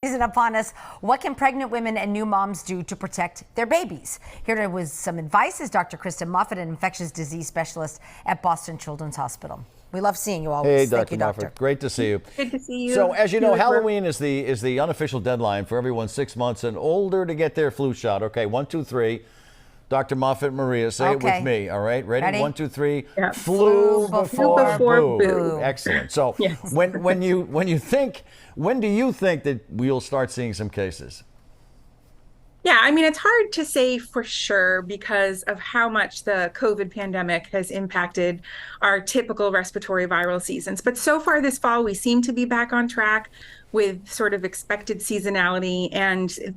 Season upon us. What can pregnant women and new moms do to protect their babies? Here with some advice is Dr. Kristen Moffatt, an infectious disease specialist at Boston Children's Hospital. We love seeing you always. Hey, Thank Dr. you, Doctor. Moffatt. Great to see you. Good to see you. So, as you know, Halloween is the unofficial deadline for everyone 6 months and older to get their flu shot. Okay, 1, 2, 3. Dr. Moffatt, Maria, say it with me. All right, ready? 1, 2, 3. Yeah. Flu before boo. Excellent. So, Yes. when do you think that we'll start seeing some cases? Yeah, I mean, it's hard to say for sure because of how much the COVID pandemic has impacted our typical respiratory viral seasons. But so far this fall, we seem to be back on track with sort of expected seasonality. And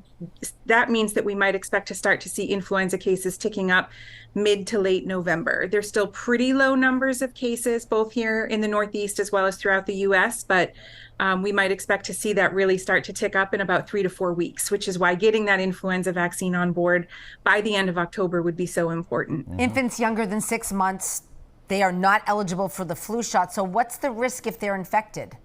that means that we might expect to start to see influenza cases ticking up mid to late November. There's still pretty low numbers of cases, both here in the Northeast as well as throughout the US, but we might expect to see that really start to tick up in about 3 to 4 weeks, which is why getting that influenza vaccine on board by the end of October would be so important. Infants younger than 6 months, they are not eligible for the flu shot. So what's the risk if they're infected?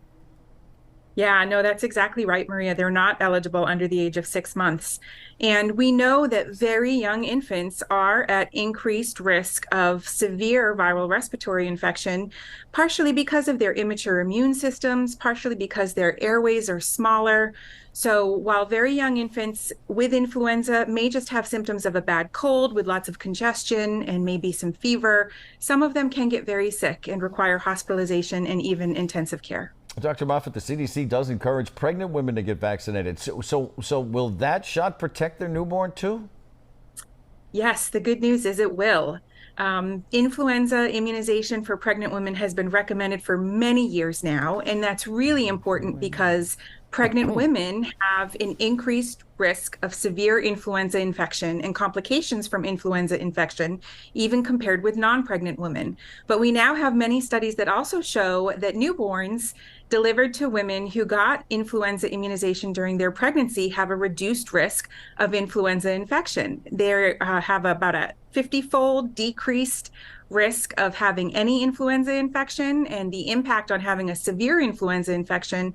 Yeah, no, that's exactly right, Maria. They're not eligible under the age of 6 months. And we know that very young infants are at increased risk of severe viral respiratory infection, partially because of their immature immune systems, partially because their airways are smaller. So while very young infants with influenza may just have symptoms of a bad cold with lots of congestion and maybe some fever, some of them can get very sick and require hospitalization and even intensive care. Dr. Moffatt, the CDC does encourage pregnant women to get vaccinated. So will that shot protect their newborn too? Yes, the good news is it will. Influenza immunization for pregnant women has been recommended for many years now, and that's really important because pregnant women have an increased risk of severe influenza infection and complications from influenza infection, even compared with non-pregnant women. But we now have many studies that also show that newborns delivered to women who got influenza immunization during their pregnancy have a reduced risk of influenza infection. They have about a 50-fold decreased risk of having any influenza infection, and the impact on having a severe influenza infection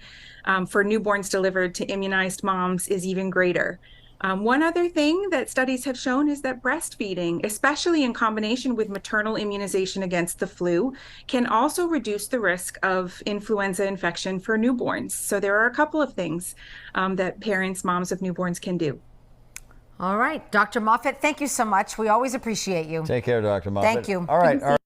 for newborns delivered to immunized moms is even greater. One other thing that studies have shown is that breastfeeding, especially in combination with maternal immunization against the flu, can also reduce the risk of influenza infection for newborns. So there are a couple of things that parents, moms of newborns can do. All right, Dr. Moffatt, thank you so much. We always appreciate you. Take care, Dr. Moffatt. Thank you. All right.